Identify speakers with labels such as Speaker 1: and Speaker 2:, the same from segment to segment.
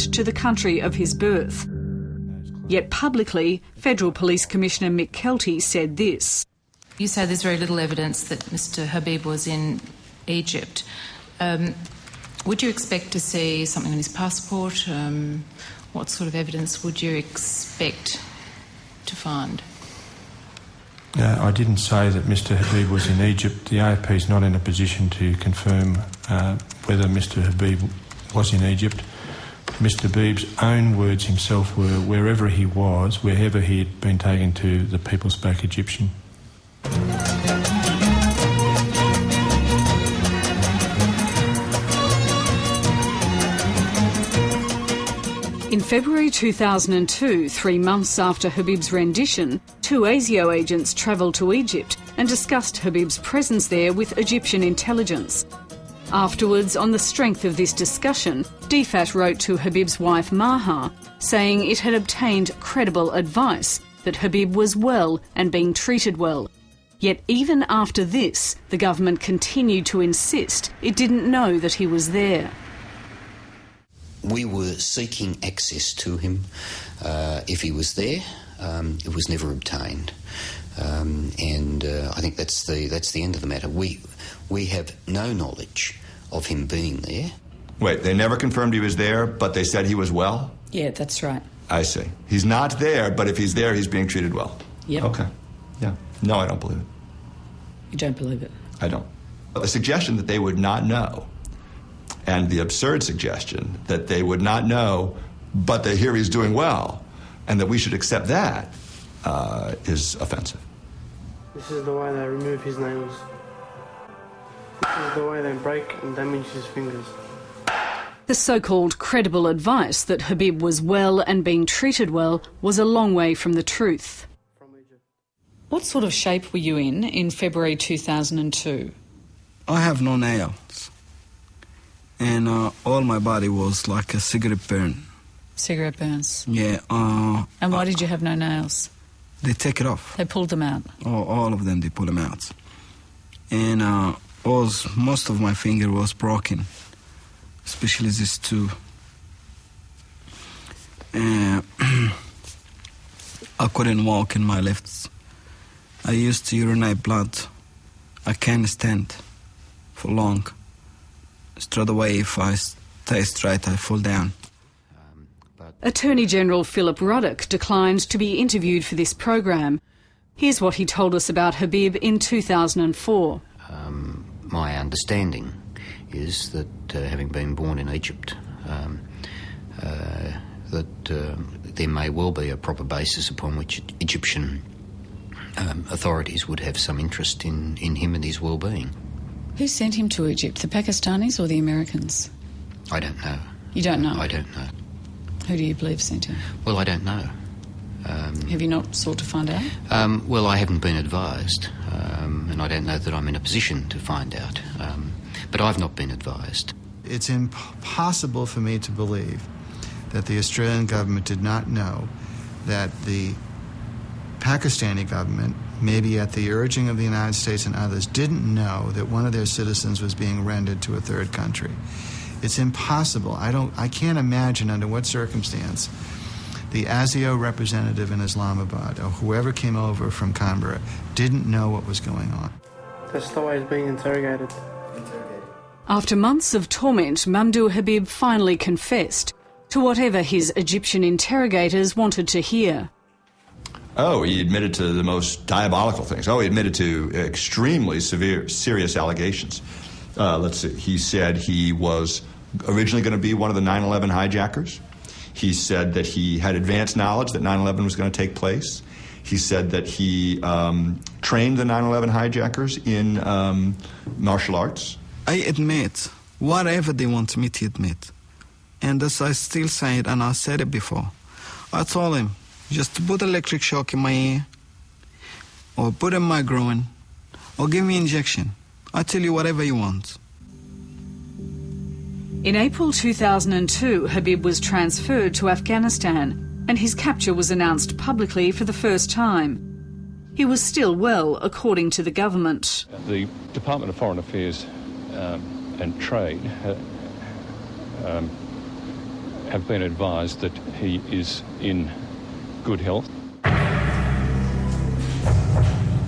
Speaker 1: Egypt to the country of his birth. Yet publicly, Federal Police Commissioner Mick Kelty said this.
Speaker 2: You say there's very little evidence that Mr Habib was in Egypt. Would you expect to see something on his passport? What sort of evidence would you expect to find?
Speaker 3: I didn't say that Mr Habib was in Egypt. The AFP is not in a position to confirm whether Mr Habib was in Egypt. Mr Habib's own words himself were wherever he was, wherever he had been taken to, the people spoke Egyptian.
Speaker 1: In February 2002, 3 months after Habib's rendition, 2 ASIO agents travelled to Egypt and discussed Habib's presence there with Egyptian intelligence. Afterwards, on the strength of this discussion, DFAT wrote to Habib's wife Maha, saying it had obtained credible advice that Habib was well and being treated well. Yet even after this, the government continued to insist it didn't know that he was there.
Speaker 4: We were seeking access to him if he was there. It was never obtained, and I think that's the end of the matter. We have no knowledge of him being there.
Speaker 5: Wait, they never confirmed he was there, but they said he was well?
Speaker 1: Yeah, that's right.
Speaker 5: I see. He's not there, but if he's there, he's being treated well.
Speaker 1: Yep.
Speaker 5: Okay. Yeah. No, I don't believe it.
Speaker 1: You don't believe it?
Speaker 5: I don't. The suggestion that they would not know, and the absurd suggestion that they would not know, but they hear he's doing well, and that we should accept that, is offensive.
Speaker 6: This is the way they remove his nails. This is the way they break and damage his fingers.
Speaker 1: The so-called credible advice that Habib was well and being treated well was a long way from the truth. What sort of shape were you in February 2002?
Speaker 7: I have no nails. And all my body was like a cigarette burn.
Speaker 1: Cigarette burns?
Speaker 7: Yeah.
Speaker 1: And why did you have no nails?
Speaker 7: They take it off.
Speaker 1: They pulled them out?
Speaker 7: Oh, all of them, they pull them out. And most of my finger was broken, especially these 2. I couldn't walk in my left. I used to urinate blood. I can't stand for long. Straight away, if I stay straight, I fall down.
Speaker 1: Attorney General Philip Ruddock declined to be interviewed for this program. Here's what he told us about Habib in 2004.
Speaker 4: My understanding is that, having been born in Egypt, that there may well be a proper basis upon which Egyptian authorities would have some interest in him and his well-being.
Speaker 1: Who sent him to Egypt, the Pakistanis or the Americans?
Speaker 4: I don't know.
Speaker 1: You don't know?
Speaker 4: I don't know.
Speaker 1: Who do you believe sent him?
Speaker 4: Well, I don't know.
Speaker 1: Have you not sought to find out?
Speaker 4: Well, I haven't been advised, and I don't know that I'm in a position to find out. But I've not been advised.
Speaker 8: It's impossible for me to believe that the Australian government did not know that the Pakistani government, maybe at the urging of the United States and others, didn't know that one of their citizens was being rendered to a third country. It's impossible. I can't imagine under what circumstance the ASIO representative in Islamabad, or whoever came over from Canberra, didn't know what was going on.
Speaker 6: That's the way he's being interrogated.
Speaker 1: After months of torment, Mamdouh Habib finally confessed to whatever his Egyptian interrogators wanted to hear.
Speaker 5: Oh, he admitted to the most diabolical things. Oh, he admitted to extremely serious allegations. Let's see. He said he was originally going to be one of the 9/11 hijackers. He said that he had advanced knowledge that 9/11 was going to take place. He said that he trained the 9/11 hijackers in martial arts.
Speaker 7: I admit whatever they want me to admit. And as I still say it, and I said it before, I told him just to put electric shock in my ear, or put in my groin, or give me injection. I tell you whatever you want.
Speaker 1: In April 2002, Habib was transferred to Afghanistan, and his capture was announced publicly for the first time. He was still well, according to the government.
Speaker 9: The Department of Foreign Affairs and Trade have been advised that he is in good health.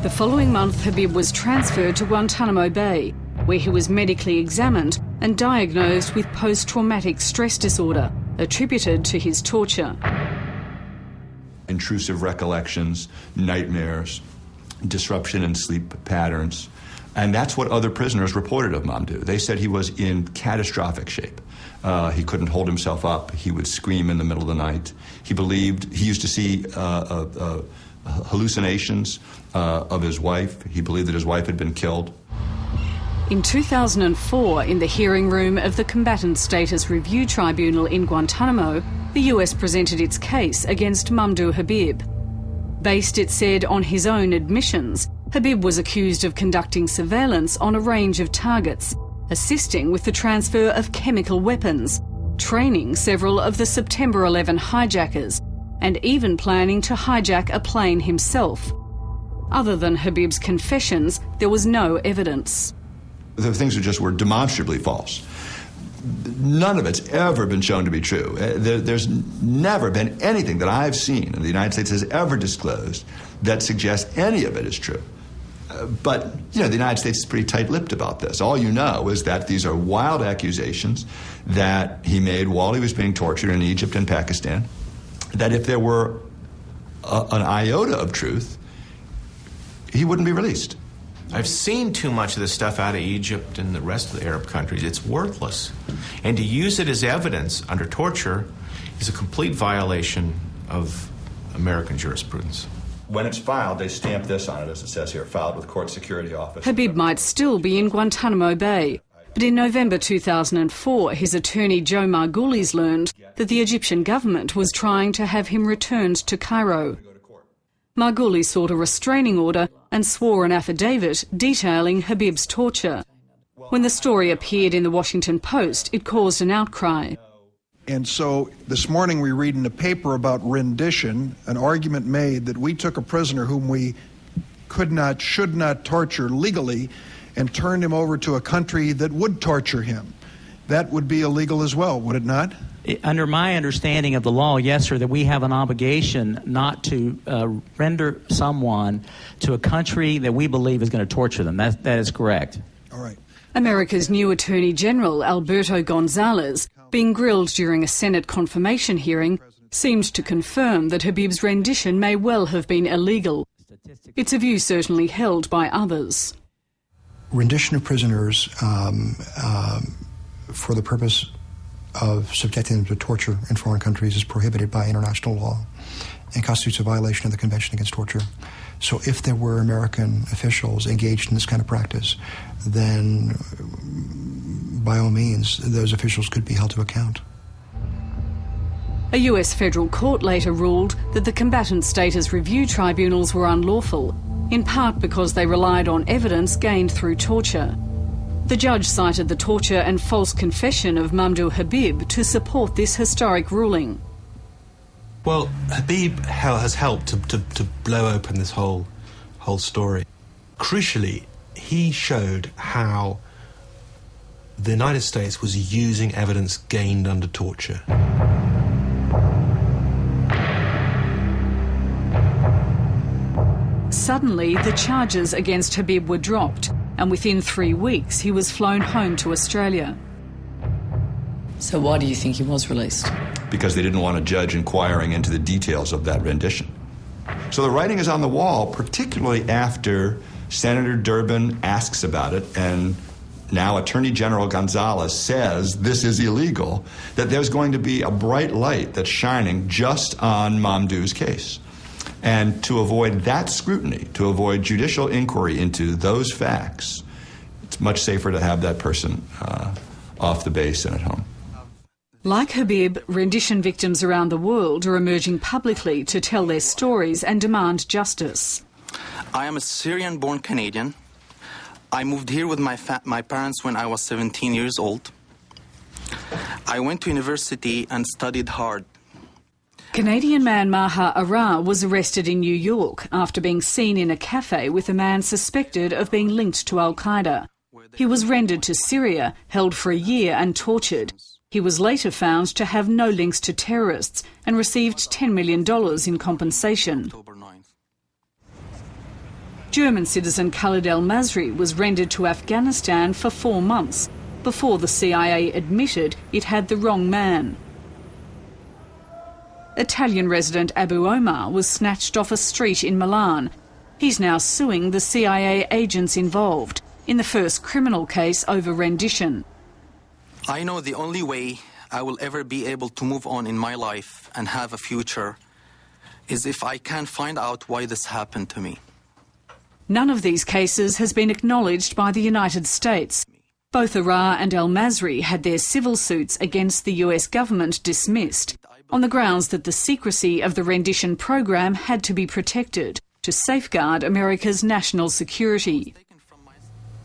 Speaker 1: The following month, Habib was transferred to Guantanamo Bay, where he was medically examined and diagnosed with post-traumatic stress disorder, attributed to his torture.
Speaker 5: Intrusive recollections, nightmares, disruption in sleep patterns. And that's what other prisoners reported of Mamdouh. They said he was in catastrophic shape. He couldn't hold himself up. He would scream in the middle of the night. He used to see hallucinations of his wife. He believed that his wife had been killed.
Speaker 1: In 2004, in the hearing room of the Combatant Status Review Tribunal in Guantanamo, the US presented its case against Mamdouh Habib. Based, it said, on his own admissions, Habib was accused of conducting surveillance on a range of targets, assisting with the transfer of chemical weapons, training several of the September 11 hijackers, and even planning to hijack a plane himself. Other than Habib's confessions, there was no evidence.
Speaker 5: The things were demonstrably false. None of it's ever been shown to be true. There's never been anything that I've seen and the United States has ever disclosed that suggests any of it is true. But, the United States is pretty tight-lipped about this. All you know is that these are wild accusations that he made while he was being tortured in Egypt and Pakistan, that if there were an iota of truth, he wouldn't be released.
Speaker 10: I've seen too much of this stuff out of Egypt and the rest of the Arab countries. It's worthless. And to use it as evidence under torture is a complete violation of American jurisprudence.
Speaker 5: When it's filed, they stamp this on it, as it says here, filed with Court Security Office.
Speaker 1: Habib might still be in Guantanamo Bay, but in November 2004, his attorney Joe Margulies learned that the Egyptian government was trying to have him returned to Cairo. Margulies sought a restraining order and swore an affidavit detailing Habib's torture. When the story appeared in the Washington Post, it caused an outcry.
Speaker 11: And so this morning we read in the paper about rendition, an argument made that we took a prisoner whom we should not torture legally and turned him over to a country that would torture him. That would be illegal as well, would it not?
Speaker 12: Under my understanding of the law, yes, sir, that we have an obligation not to render someone to a country that we believe is going to torture them. That is correct.
Speaker 11: All right.
Speaker 1: America's new Attorney General, Alberto Gonzales, being grilled during a Senate confirmation hearing, seemed to confirm that Habib's rendition may well have been illegal. It's a view certainly held by others.
Speaker 13: Rendition of prisoners for the purpose of subjecting them to torture in foreign countries is prohibited by international law and constitutes a violation of the Convention Against Torture. So if there were American officials engaged in this kind of practice, then by all means, those officials could be held to account.
Speaker 1: A US federal court later ruled that the Combatant Status Review Tribunals were unlawful, in part because they relied on evidence gained through torture. The judge cited the torture and false confession of Mamdouh Habib to support this historic ruling.
Speaker 14: Well, Habib has helped to blow open this whole story. Crucially, he showed how the United States was using evidence gained under torture.
Speaker 1: Suddenly, the charges against Habib were dropped, and within 3 weeks he was flown home to Australia.
Speaker 15: So why do you think he was released?
Speaker 5: Because they didn't want a judge inquiring into the details of that rendition. So the writing is on the wall, particularly after Senator Durbin asks about it, and now Attorney General Gonzales says this is illegal, that there's going to be a bright light that's shining just on Mamdouh's case. And to avoid that scrutiny, to avoid judicial inquiry into those facts, it's much safer to have that person off the base and at home.
Speaker 1: Like Habib, rendition victims around the world are emerging publicly to tell their stories and demand justice.
Speaker 16: I am a Syrian-born Canadian. I moved here with my parents when I was 17 years old. I went to university and studied hard.
Speaker 1: Canadian man Maha Arrar was arrested in New York after being seen in a cafe with a man suspected of being linked to Al-Qaeda. He was rendered to Syria, held for a year and tortured. He was later found to have no links to terrorists and received $10 million in compensation. German citizen Khalid El-Masri was rendered to Afghanistan for 4 months before the CIA admitted it had the wrong man. Italian resident Abu Omar was snatched off a street in Milan. He's now suing the CIA agents involved in the first criminal case over rendition.
Speaker 16: I know the only way I will ever be able to move on in my life and have a future is if I can find out why this happened to me.
Speaker 1: None of these cases has been acknowledged by the United States. Both Arar and El-Masri had their civil suits against the US government dismissed on the grounds that the secrecy of the rendition program had to be protected to safeguard America's national security.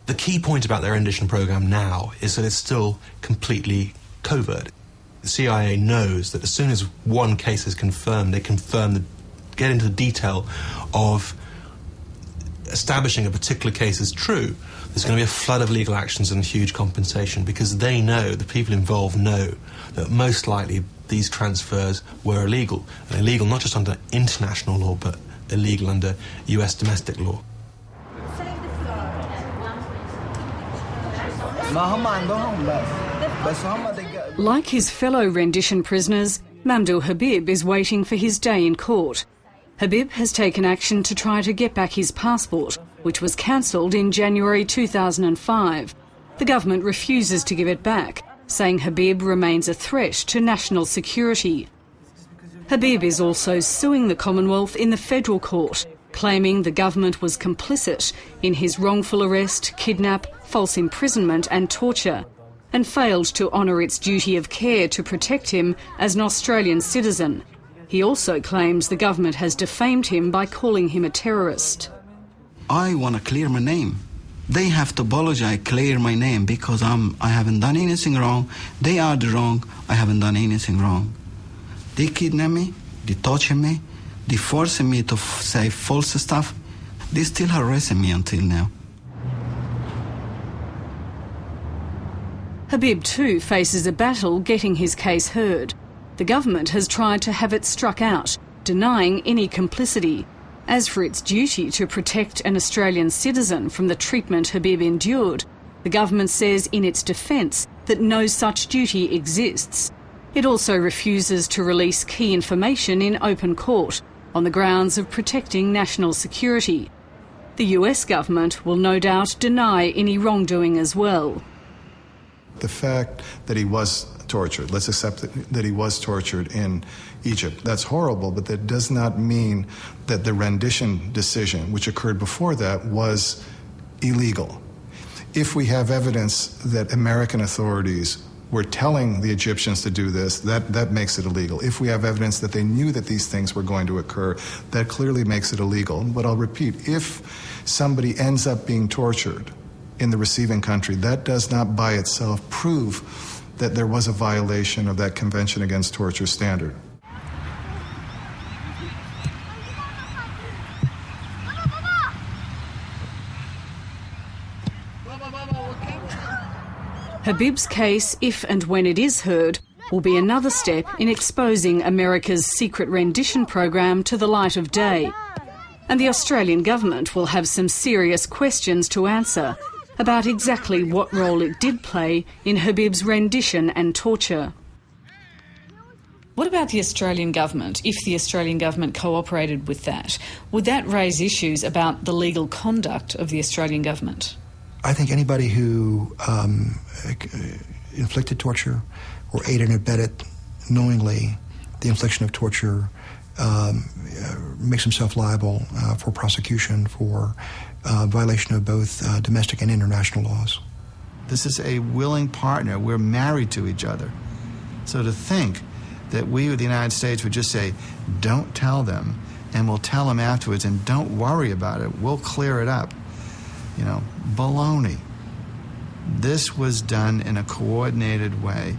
Speaker 14: The key point about their rendition program now is that it's still completely covert. The CIA knows that as soon as one case is confirmed, they get into the detail of establishing a particular case as true. There's going to be a flood of legal actions and huge compensation because they know, the people involved know, that most likely these transfers were illegal. And illegal not just under international law, but illegal under US domestic law.
Speaker 1: Like his fellow rendition prisoners, Mamdouh Habib is waiting for his day in court. Habib has taken action to try to get back his passport, which was cancelled in January 2005. The government refuses to give it back, saying Habib remains a threat to national security. Habib is also suing the Commonwealth in the federal court, claiming the government was complicit in his wrongful arrest, kidnap, false imprisonment and torture, and failed to honour its duty of care to protect him as an Australian citizen. He also claims the government has defamed him by calling him a terrorist.
Speaker 7: I want to clear my name. They have to apologize, clear my name, because I haven't done anything wrong. They are the wrong. I haven't done anything wrong. They kidnap me, they torture me, they forcing me to say false stuff. They still harassing me until now.
Speaker 1: Habib too faces a battle getting his case heard. The government has tried to have it struck out, denying any complicity. As for its duty to protect an Australian citizen from the treatment Habib endured, the government says in its defence that no such duty exists. It also refuses to release key information in open court on the grounds of protecting national security. The US government will no doubt deny any wrongdoing as well.
Speaker 8: The fact that he was tortured, let's accept that he was tortured in Egypt. That's horrible, but that does not mean that the rendition decision, which occurred before that, was illegal. If we have evidence that American authorities were telling the Egyptians to do this, that makes it illegal. If we have evidence that they knew that these things were going to occur, that clearly makes it illegal. But I'll repeat, if somebody ends up being tortured in the receiving country, that does not by itself prove that there was a violation of that Convention Against Torture standard.
Speaker 1: Habib's case, if and when it is heard, will be another step in exposing America's secret rendition program to the light of day. And the Australian government will have some serious questions to answer about exactly what role it did play in Habib's rendition and torture. What about the Australian government? If the Australian government cooperated with that, would that raise issues about the legal conduct of the Australian government?
Speaker 13: I think anybody who inflicted torture or aided and abetted knowingly the infliction of torture makes himself liable for prosecution for violation of both domestic and international laws.
Speaker 8: This is a willing partner. We're married to each other. So to think that we, the United States, would just say, don't tell them, and we'll tell them afterwards, and don't worry about it, we'll clear it up. You know, baloney. This was done in a coordinated way.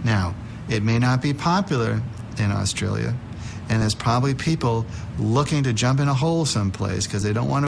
Speaker 8: Now, it may not be popular in Australia, and there's probably people looking to jump in a hole someplace because they don't want to